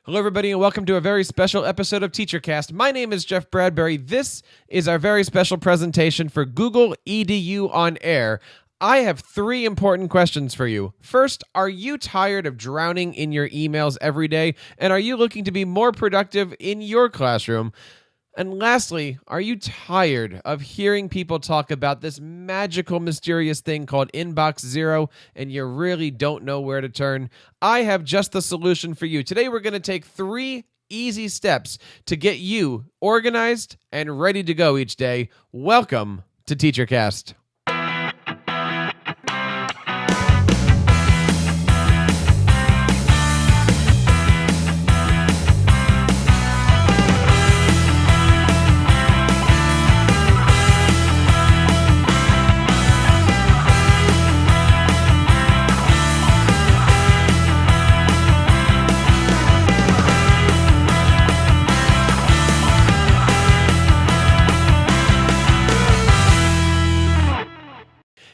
Hello, everybody, and welcome to a very special episode of TeacherCast. My name is Jeff Bradbury. This is our very special presentation for Google EDU on Air. I have three important questions for you. First, are you tired of drowning in your emails every day? And are you looking to be more productive in your classroom? And lastly, are you tired of hearing people talk about this magical, mysterious thing called Inbox Zero, and you really don't know where to turn? I have just the solution for you. Today, we're going to take three easy steps to get you organized and ready to go each day. Welcome to TeacherCast.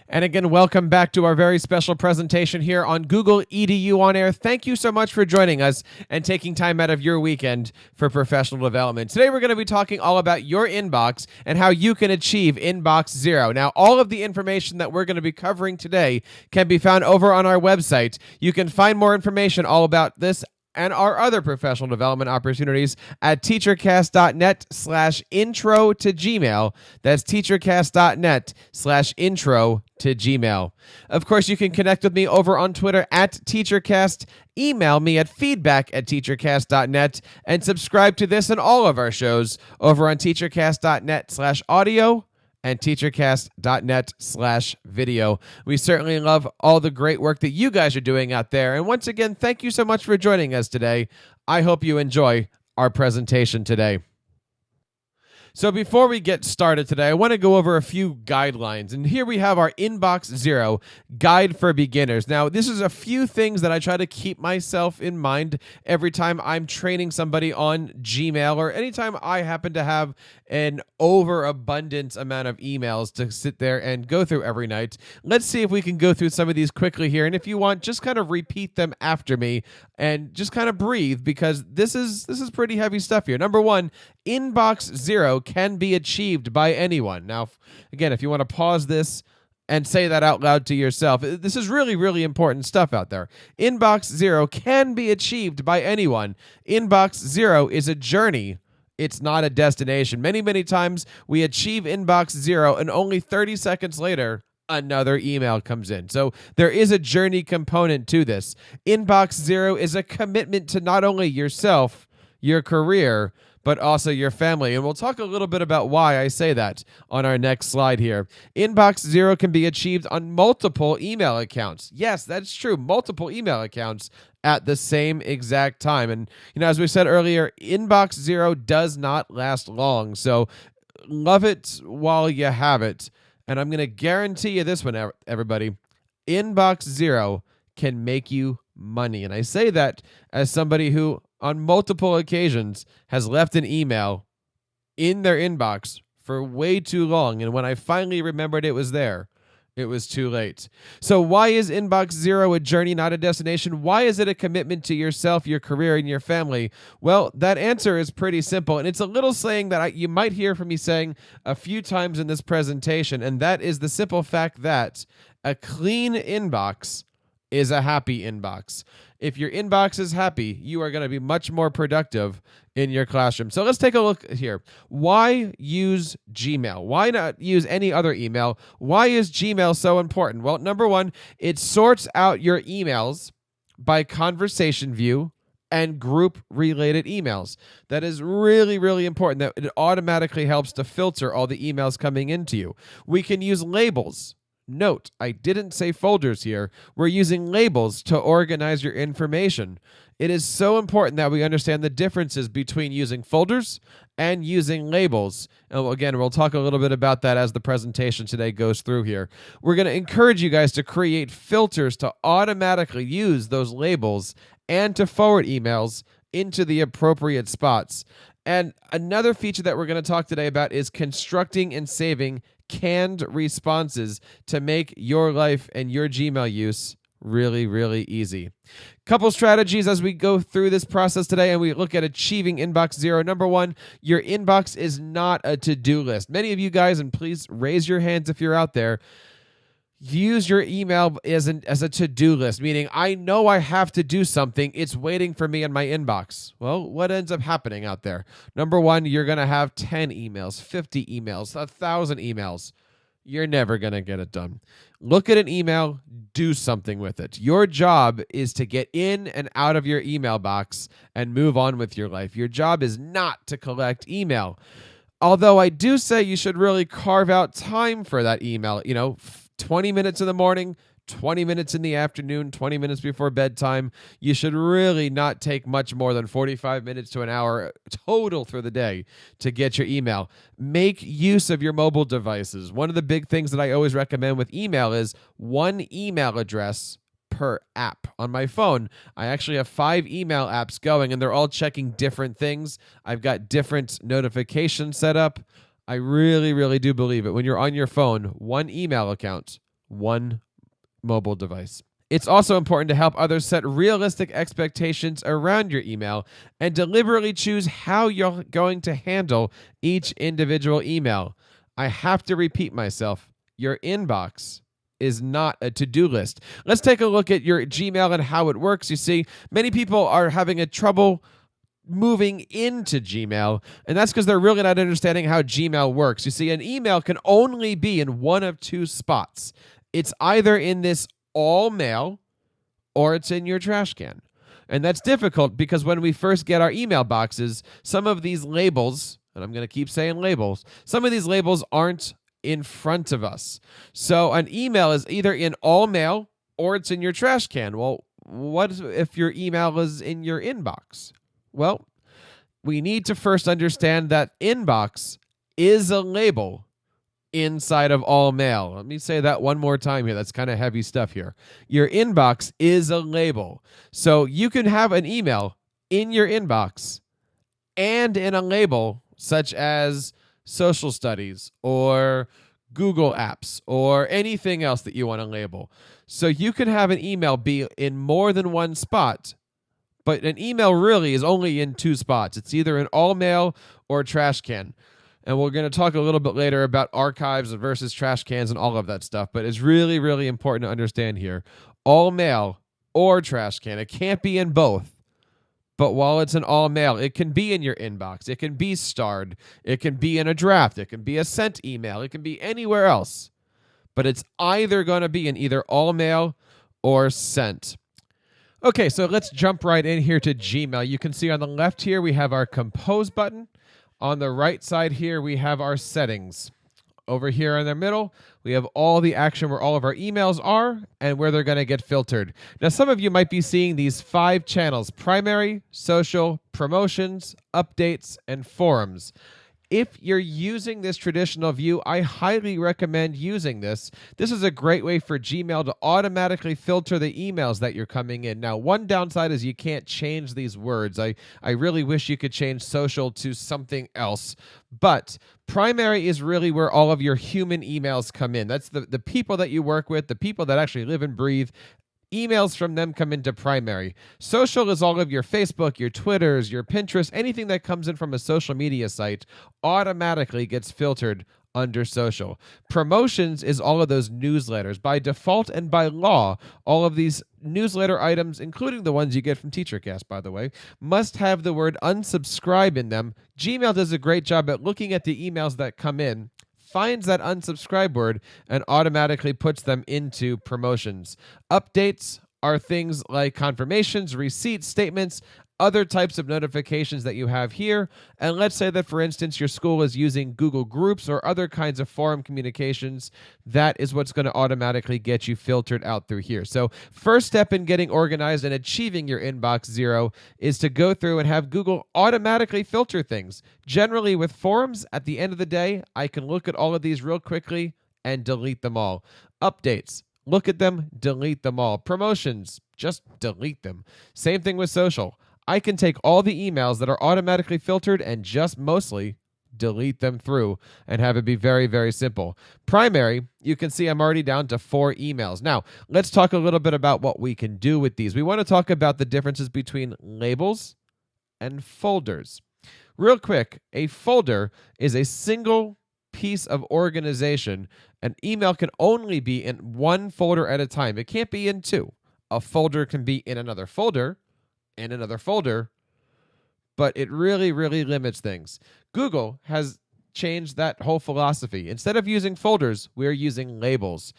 And again, welcome back to our very special presentation here on Google EDU on Air. Thank you so much for joining us and taking time out of your weekend for professional development. Today, we're going to be talking all about your inbox and how you can achieve Inbox Zero. Now, all of the information that we're going to be covering today can be found over on our website. You can find more information all about this and our other professional development opportunities at teachercast.net/intro to Gmail. That's teachercast.net/intro to Gmail. Of course, you can connect with me over on Twitter at TeacherCast. Email me at feedback@teachercast.net and subscribe to this and all of our shows over on teachercast.net/audio and teachercast.net/video. We certainly love all the great work that you guys are doing out there. And once again, thank you so much for joining us today. I hope you enjoy our presentation today. So before we get started today, I want to go over a few guidelines. And here we have our Inbox Zero Guide for Beginners. Now, this is a few things that I try to keep myself in mind every time I'm training somebody on Gmail or anytime I happen to have an overabundant amount of emails to sit there and go through every night. Let's see if we can go through some of these quickly here. And if you want, just kind of repeat them after me and just kind of breathe, because this is pretty heavy stuff here. Number one, Inbox Zero can be achieved by anyone. Now, again, if you want to pause this and say that out loud to yourself, this is really, really important stuff out there. Inbox Zero can be achieved by anyone. Inbox Zero is a journey. It's not a destination. Many, many times we achieve Inbox Zero and only 30 seconds later, another email comes in. So there is a journey component to this. Inbox Zero is a commitment to not only yourself, your career, but also your family. And we'll talk a little bit about why I say that on our next slide here. Inbox Zero can be achieved on multiple email accounts. Yes, that's true. Multiple email accounts at the same exact time. And, as we said earlier, Inbox Zero does not last long. So love it while you have it. And I'm going to guarantee you this one, everybody. Inbox Zero can make you money. And I say that as somebody who, on multiple occasions, has left an email in their inbox for way too long. And when I finally remembered it was there, it was too late. So why is Inbox Zero a journey, not a destination? Why is it a commitment to yourself, your career, and your family? Well, that answer is pretty simple. And it's a little saying that you might hear from me saying a few times in this presentation. And that is the simple fact that a clean inbox is a happy inbox. If your inbox is happy, you are going to be much more productive in your classroom. So let's take a look here. Why use Gmail? Why not use any other email? Why is Gmail so important? Well, number one, it sorts out your emails by conversation view and group-related emails. That is really, really important. That it automatically helps to filter all the emails coming into you. We can use labels. Note, I didn't say folders here. We're using labels to organize your information. It is so important that we understand the differences between using folders and using labels. And again, we'll talk a little bit about that as the presentation today goes through here. We're going to encourage you guys to create filters to automatically use those labels and to forward emails into the appropriate spots. And another feature that we're going to talk today about is constructing and saving canned responses to make your life and your Gmail use Really, really easy. Couple strategies as we go through this process today and we look at achieving inbox zero. Number one, your inbox is not a to-do list. Many of you guys, and please raise your hands if you're out there, use your email as a to-do list, meaning I know I have to do something. It's waiting for me in my inbox. Well, what ends up happening out there? Number one, you're going to have 10 emails, 50 emails, 1,000 emails. You're never going to get it done. Look at an email, do something with it. Your job is to get in and out of your email box and move on with your life. Your job is not to collect email. Although I do say you should really carve out time for that email, 20 minutes in the morning, 20 minutes in the afternoon, 20 minutes before bedtime. You should really not take much more than 45 minutes to an hour total through the day to get your email. Make use of your mobile devices. One of the big things that I always recommend with email is one email address per app. On my phone, I actually have 5 email apps going, and they're all checking different things. I've got different notifications set up. I really, really do believe it. When you're on your phone, one email account, one mobile device. It's also important to help others set realistic expectations around your email and deliberately choose how you're going to handle each individual email. I have to repeat myself. Your inbox is not a to-do list. Let's take a look at your Gmail and how it works. You see, many people are having a trouble moving into Gmail, and that's because they're really not understanding how Gmail works. You see, an email can only be in one of two spots. It's either in this all mail or it's in your trash can. And that's difficult because when we first get our email boxes, some of these labels, and I'm going to keep saying labels, some of these labels aren't in front of us. So an email is either in all mail or it's in your trash can. Well, what if your email is in your inbox? Well, we need to first understand that inbox is a label inside of all mail. Let me say that one more time here. That's kind of heavy stuff here. Your inbox is a label. So you can have an email in your inbox and in a label such as social studies or Google apps or anything else that you want to label. So you can have an email be in more than one spot, but an email really is only in 2 spots. It's either in all mail or trash can. And we're going to talk a little bit later about archives versus trash cans and all of that stuff. But it's really, really important to understand here. All mail or trash can. It can't be in both. But while it's in all mail, it can be in your inbox. It can be starred. It can be in a draft. It can be a sent email. It can be anywhere else. But it's either going to be in either all mail or sent. Okay, so let's jump right in here to Gmail. You can see on the left here, we have our compose button. On the right side here, we have our settings. Over here in the middle, we have all the action where all of our emails are and where they're going to get filtered. Now, some of you might be seeing these 5 channels: primary, social, promotions, updates, and forums. If you're using this traditional view, I highly recommend using this. This is a great way for Gmail to automatically filter the emails that you're coming in. Now, one downside is you can't change these words. I really wish you could change social to something else. But primary is really where all of your human emails come in. That's the people that you work with, the people that actually live and breathe. Emails from them come into primary. Social is all of your Facebook, your Twitters, your Pinterest, anything that comes in from a social media site automatically gets filtered under social. Promotions is all of those newsletters. By default and by law, all of these newsletter items, including the ones you get from TeacherCast, by the way, must have the word unsubscribe in them. Gmail does a great job at looking at the emails that come in, finds that unsubscribe word, and automatically puts them into promotions. Updates are things like confirmations, receipts, statements, other types of notifications that you have here. And let's say that, for instance, your school is using Google Groups or other kinds of forum communications. That is what's going to automatically get you filtered out through here. So first step in getting organized and achieving your inbox zero is to go through and have Google automatically filter things. Generally with forums, at the end of the day, I can look at all of these real quickly and delete them all. Updates. Look at them, delete them all. Promotions, just delete them. Same thing with social. I can take all the emails that are automatically filtered and just mostly delete them through, and have it be very, very simple. Primary, you can see I'm already down to 4 emails. Now, let's talk a little bit about what we can do with these. We want to talk about the differences between labels and folders. Real quick, a folder is a single piece of organization. An email can only be in one folder at a time. It can't be in 2. A folder can be in another folder, but it really, really limits things. Google has changed that whole philosophy. Instead of using folders, we're using labels.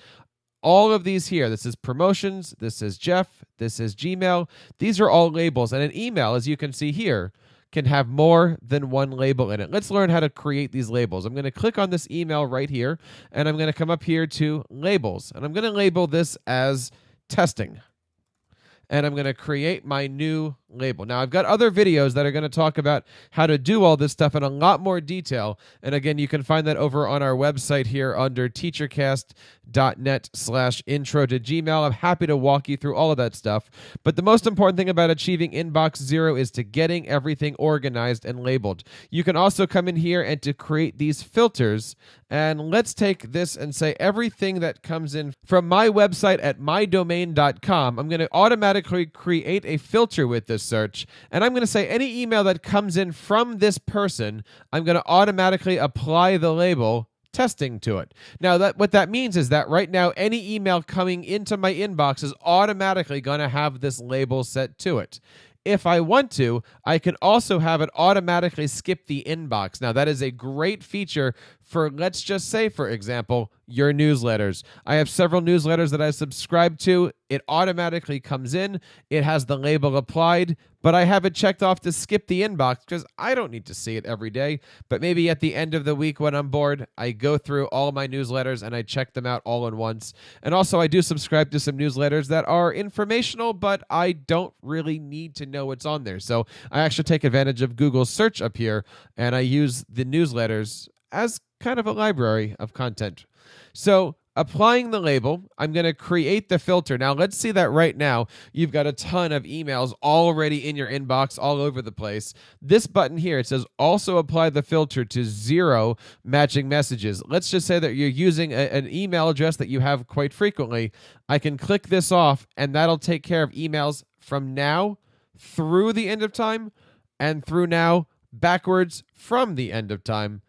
All of these here, this is promotions, this is Jeff, this is Gmail. These are all labels. And an email, as you can see here, can have more than one label in it. Let's learn how to create these labels. I'm going to click on this email right here, and I'm going to come up here to labels. And I'm going to label this as testing. And I'm going to create my new label. Now, I've got other videos that are going to talk about how to do all this stuff in a lot more detail. And again, you can find that over on our website here under teachercast.net/intro to Gmail. I'm happy to walk you through all of that stuff. But the most important thing about achieving inbox 0 is to getting everything organized and labeled. You can also come in here and to create these filters. And let's take this and say everything that comes in from my website at mydomain.com, I'm going to automatically create a filter with this search. And I'm going to say any email that comes in from this person, I'm going to automatically apply the label testing to it. Now, what that means is that right now, any email coming into my inbox is automatically going to have this label set to it. If I want to, I can also have it automatically skip the inbox. Now, that is a great feature for, let's just say, for example, your newsletters. I have several newsletters that I subscribe to. It automatically comes in. It has the label applied, but I have it checked off to skip the inbox because I don't need to see it every day. But maybe at the end of the week when I'm bored, I go through all my newsletters and I check them out all at once. And also, I do subscribe to some newsletters that are informational, but I don't really need to know what's on there. So I actually take advantage of Google's search up here, and I use the newsletters as kind of a library of content. So applying the label, I'm going to create the filter. Now, let's see that right now. You've got a ton of emails already in your inbox all over the place. This button here, it says also apply the filter to 0 matching messages. Let's just say that you're using an email address that you have quite frequently. I can click this off, and that'll take care of emails from now through the end of time and through now backwards from the end of time.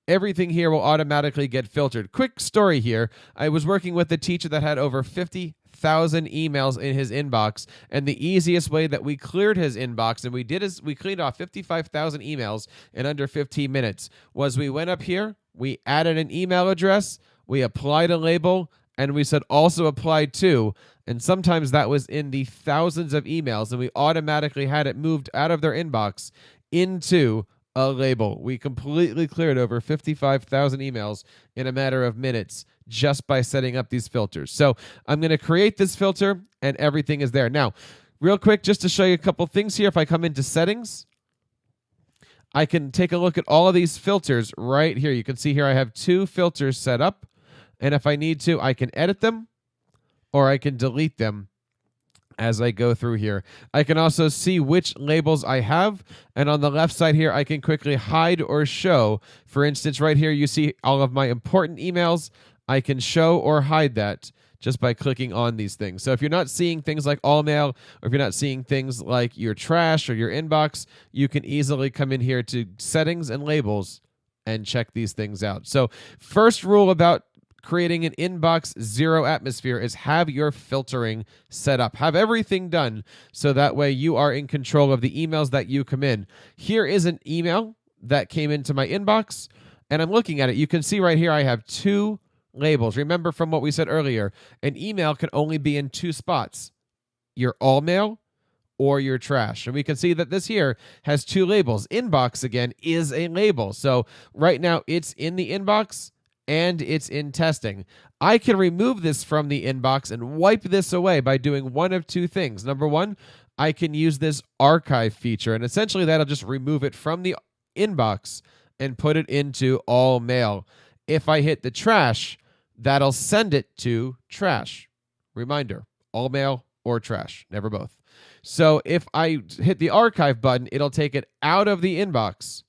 Everything here will automatically get filtered. Quick story here. I was working with a teacher that had over 50,000 emails in his inbox, and the easiest way that we cleared his inbox, and we did is we cleaned off 55,000 emails in under 15 minutes, was we went up here, we added an email address, we applied a label, and we said also apply to, and sometimes that was in the thousands of emails, and we automatically had it moved out of their inbox into a label. We completely cleared over 55,000 emails in a matter of minutes just by setting up these filters. So I'm going to create this filter, and everything is there. Now, real quick, just to show you a couple things here, if I come into settings, I can take a look at all of these filters right here. You can see here I have 2 filters set up, and if I need to, I can edit them or I can delete them as I go through here. I can also see which labels I have, and on the left side here, I can quickly hide or show. For instance, right here, you see all of my important emails. I can show or hide that just by clicking on these things. So if you're not seeing things like all mail, or if you're not seeing things like your trash or your inbox, you can easily come in here to settings and labels and check these things out. So first rule about creating an inbox 0 atmosphere is have your filtering set up. Have everything done so that way you are in control of the emails that you come in. Here is an email that came into my inbox, and I'm looking at it. You can see right here I have 2 labels. Remember from what we said earlier, an email can only be in 2 spots, your all mail or your trash. And we can see that this here has 2 labels. Inbox, again, is a label. So right now it's in the inbox and it's in testing. I can remove this from the inbox and wipe this away by doing one of 2 things. Number 1, I can use this archive feature, and essentially that'll just remove it from the inbox and put it into all mail. If I hit the trash, that'll send it to trash. Reminder, all mail or trash, never both. So if I hit the archive button, it'll take it out of the inbox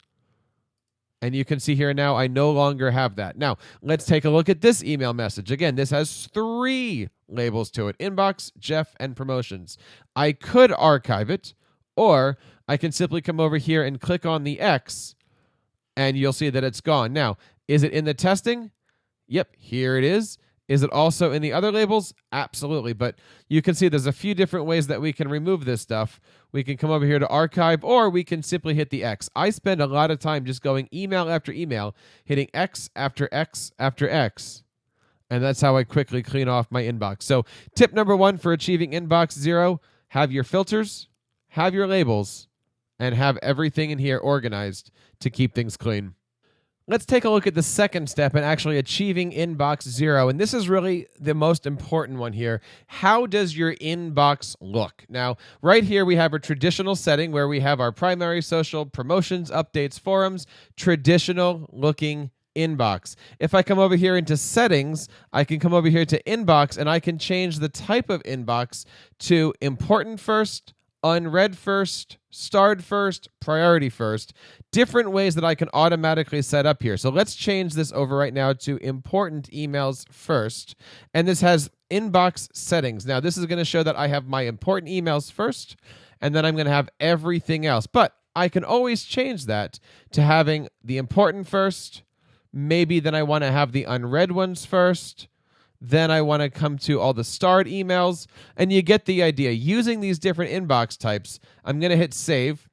And you can see here now, I no longer have that. Now, let's take a look at this email message. Again, this has 3 labels to it: inbox, Jeff, and promotions. I could archive it, or I can simply come over here and click on the X, and you'll see that it's gone. Now, is it in the testing? Yep, here it is. Is it also in the other labels? Absolutely. But you can see there's a few different ways that we can remove this stuff. We can come over here to archive, or we can simply hit the X. I spend a lot of time just going email after email, hitting X after X after X. And that's how I quickly clean off my inbox. So tip number 1 for achieving inbox 0, have your filters, have your labels, and have everything in here organized to keep things clean. Let's take a look at the second step in actually achieving inbox 0. And this is really the most important one here. How does your inbox look? Now, right here, we have a traditional setting where we have our primary, social, promotions, updates, forums, traditional looking inbox. If I come over here into settings, I can come over here to inbox, and I can change the type of inbox to important first, unread first, starred first, priority first. Different ways that I can automatically set up here. So let's change this over right now to important emails first. And this has inbox settings. Now, this is going to show that I have my important emails first, and then I'm going to have everything else. But I can always change that to having the important first. Maybe then I want to have the unread ones first. Then I want to come to all the starred emails, and you get the idea. Using these different inbox types, I'm going to hit save,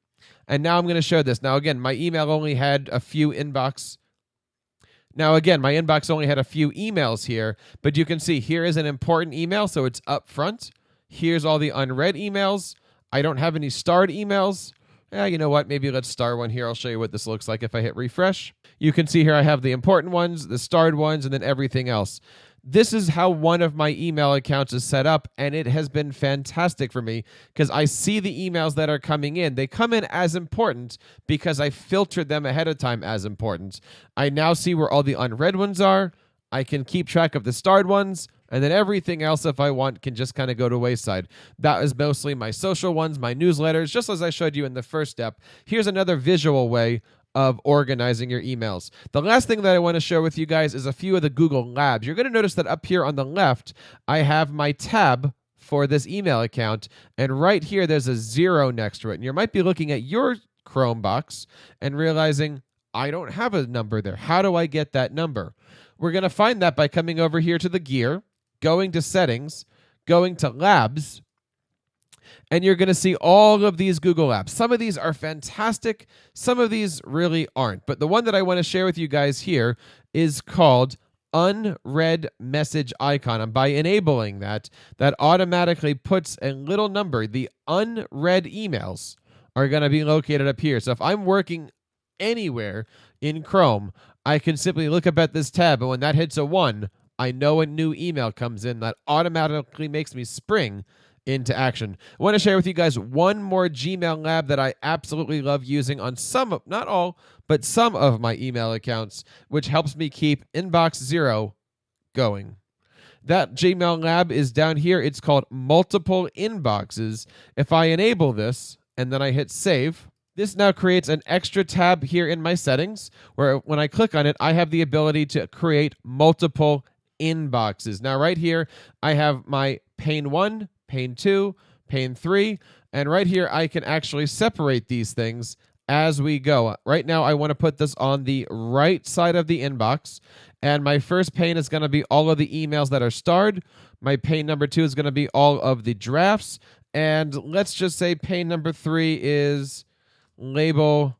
and now I'm going to show this. Now, again, my email only had a few inbox. Now, again, my inbox only had a few emails here, but you can see here is an important email, so it's up front. Here's all the unread emails. I don't have any starred emails. You know what? Maybe let's star one here. I'll show you what this looks like if I hit refresh. You can see here I have the important ones, the starred ones, and then everything else. This is how one of my email accounts is set up, and it has been fantastic for me because I see the emails that are coming in. They come in as important because I filtered them ahead of time as important. I now see where all the unread ones are. I can keep track of the starred ones, and then everything else, if I want, can just kind of go to wayside. That is mostly my social ones, my newsletters, just as I showed you in the first step. Here's another visual way of organizing your emails. The last thing that I want to share with you guys is a few of the Google Labs. You're going to notice that up here on the left, I have my tab for this email account, and right here there's a 0 next to it. And you might be looking at your Chrome box and realizing, I don't have a number there. How do I get that number? We're going to find that by coming over here to the gear, going to settings, going to labs, and you're going to see all of these Google apps. Some of these are fantastic. Some of these really aren't. But the one that I want to share with you guys here is called Unread Message Icon. And by enabling that, that automatically puts a little number. The unread emails are going to be located up here. So if I'm working anywhere in Chrome, I can simply look up at this tab, and when that hits a 1, I know a new email comes in that automatically makes me spring into action. I want to share with you guys one more Gmail lab that I absolutely love using on some, not all, but some of my email accounts, which helps me keep inbox 0 going. That Gmail lab is down here. It's called multiple inboxes. If I enable this and then I hit save, this now creates an extra tab here in my settings where when I click on it, I have the ability to create multiple inboxes. Now right here, I have my pane 1, pane 2, pane 3, and right here I can actually separate these things as we go. Right now I want to put this on the right side of the inbox, and my first pane is going to be all of the emails that are starred. My pane number 2 is going to be all of the drafts, and let's just say pane number 3 is label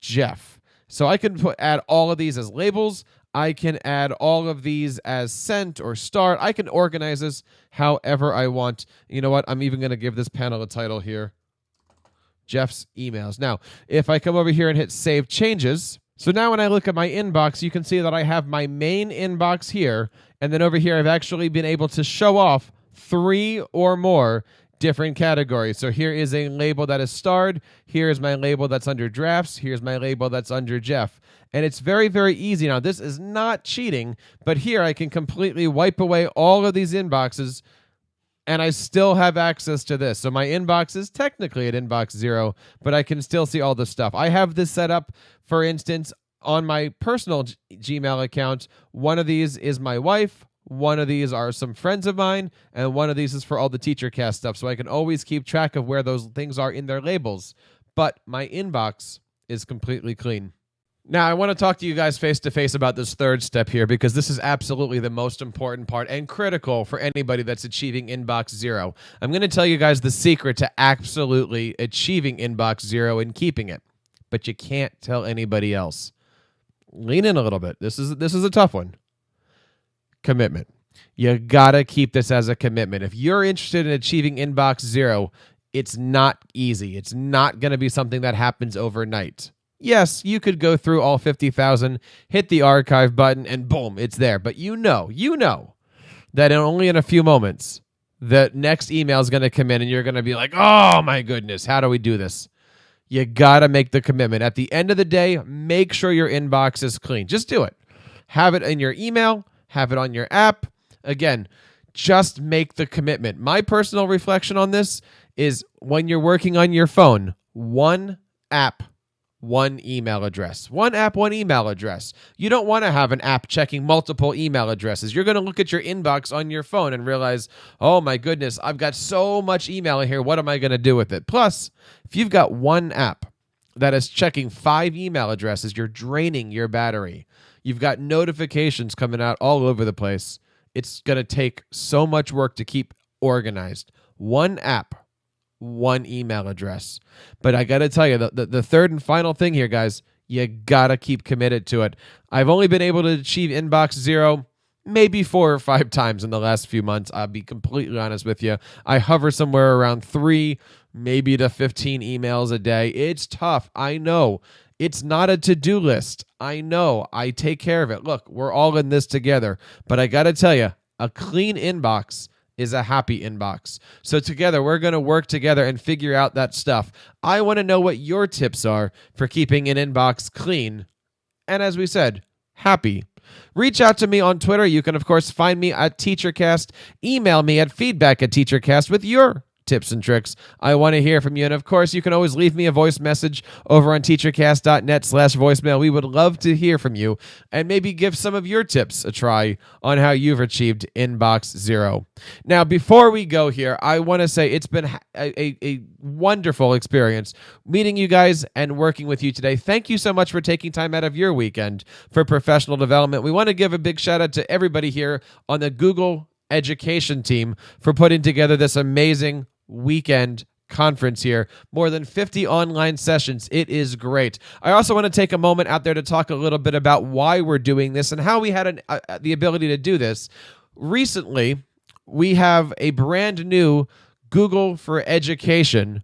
Jeff. So I can add all of these as labels. I can add all of these as sent or start. I can organize this however I want. You know what? I'm even going to give this panel a title here. Jeff's emails. Now, if I come over here and hit save changes, so now when I look at my inbox, you can see that I have my main inbox here. And then over here, I've actually been able to show off 3 or more different categories. So here is a label that is starred. Here is my label that's under drafts. Here's my label that's under Jeff. And it's very, very easy. Now, this is not cheating, but here I can completely wipe away all of these inboxes, and I still have access to this. So my inbox is technically at inbox 0, but I can still see all the stuff. I have this set up, for instance, on my personal Gmail account, one of these is my wife, one of these are some friends of mine, and one of these is for all the TeacherCast stuff, so I can always keep track of where those things are in their labels. But my inbox is completely clean. Now, I want to talk to you guys face-to-face about this third step here, because this is absolutely the most important part and critical for anybody that's achieving inbox zero. I'm going to tell you guys the secret to absolutely achieving inbox zero and keeping it, but you can't tell anybody else. Lean in a little bit. This is a tough one. Commitment. You got to keep this as a commitment. If you're interested in achieving inbox zero, it's not easy. It's not going to be something that happens overnight. Yes, you could go through all 50,000, hit the archive button, and boom, it's there. But you know that only in a few moments, the next email is going to come in, and you're going to be like, oh my goodness, how do we do this? You got to make the commitment. At the end of the day, make sure your inbox is clean. Just do it. Have it in your email, have it on your app. Again, just make the commitment. My personal reflection on this is when you're working on your phone, one app, one email address. One app, one email address. You don't want to have an app checking multiple email addresses. You're going to look at your inbox on your phone and realize, oh my goodness, I've got so much email in here. What am I going to do with it? Plus, if you've got one app that is checking 5 email addresses, you're draining your battery. You've got notifications coming out all over the place. It's going to take so much work to keep organized. One app, one email address. But I got to tell you, the third and final thing here, guys, you got to keep committed to it. I've only been able to achieve inbox zero maybe 4 or 5 times in the last few months. I'll be completely honest with you. I hover somewhere around 3, maybe to 15 emails a day. It's tough. I know. It's not a to-do list. I know. I take care of it. Look, we're all in this together. But I got to tell you, a clean inbox is a happy inbox. So together, we're going to work together and figure out that stuff. I want to know what your tips are for keeping an inbox clean. And as we said, happy. Reach out to me on Twitter. You can, of course, find me at TeacherCast. Email me at feedback@TeacherCast with your tips and tricks. I want to hear from you. And of course, you can always leave me a voice message over on teachercast.net/voicemail. We would love to hear from you and maybe give some of your tips a try on how you've achieved inbox zero. Now, before we go here, I want to say it's been a wonderful experience meeting you guys and working with you today. Thank you so much for taking time out of your weekend for professional development. We want to give a big shout out to everybody here on the Google Education team for putting together this amazing weekend conference here. More than 50 online sessions. It is great. I also want to take a moment out there to talk a little bit about why we're doing this and how we had the ability to do this. Recently, we have a brand new Google for Education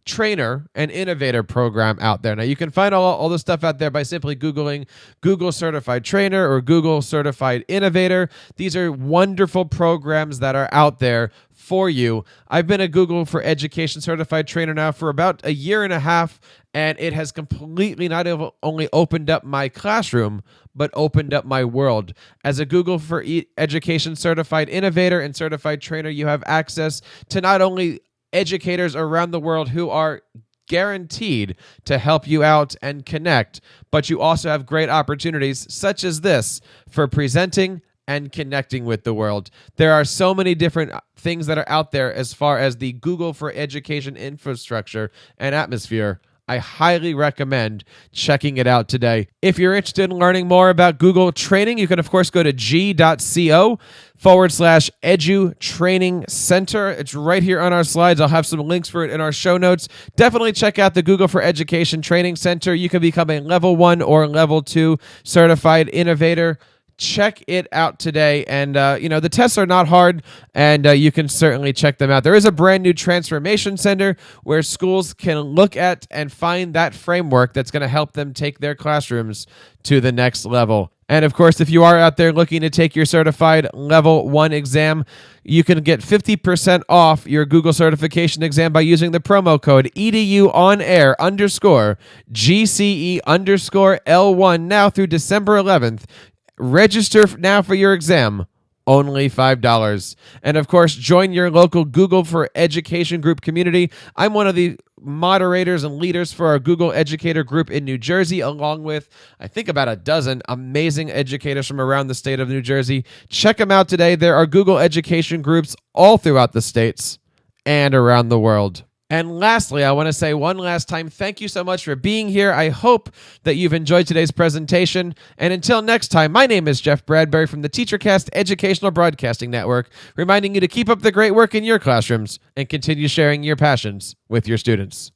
trainer and innovator program out there. Now, you can find all the stuff out there by simply Googling Google Certified Trainer or Google Certified Innovator. These are wonderful programs that are out there for you. I've been a Google for Education Certified Trainer now for about a year and a half, and it has completely not only opened up my classroom, but opened up my world. As a Google for Education Certified Innovator and Certified Trainer, you have access to not only educators around the world who are guaranteed to help you out and connect, but you also have great opportunities such as this for presenting and connecting with the world. There are so many different things that are out there as far as the Google for Education infrastructure and atmosphere. I highly recommend checking it out today. If you're interested in learning more about Google training, you can, of course, go to g.co/Edu Training Center. It's right here on our slides. I'll have some links for it in our show notes. Definitely check out the Google for Education Training Center. You can become a level 1 or level 2 certified innovator. Check it out today. And, the tests are not hard, and you can certainly check them out. There is a brand new transformation center where schools can look at and find that framework that's going to help them take their classrooms to the next level. And of course, if you are out there looking to take your certified level 1 exam, you can get 50% off your Google certification exam by using the promo code EDUOnAir_GCE_L1 now through December 11th. Register now for your exam, only $5. And of course, join your local Google for Education group community. I'm one of the moderators and leaders for our Google Educator group in New Jersey, along with, I think, about a dozen amazing educators from around the state of New Jersey. Check them out today. There are Google Education groups all throughout the states and around the world. And lastly, I want to say one last time, thank you so much for being here. I hope that you've enjoyed today's presentation. And until next time, my name is Jeff Bradbury from the TeacherCast Educational Broadcasting Network, reminding you to keep up the great work in your classrooms and continue sharing your passions with your students.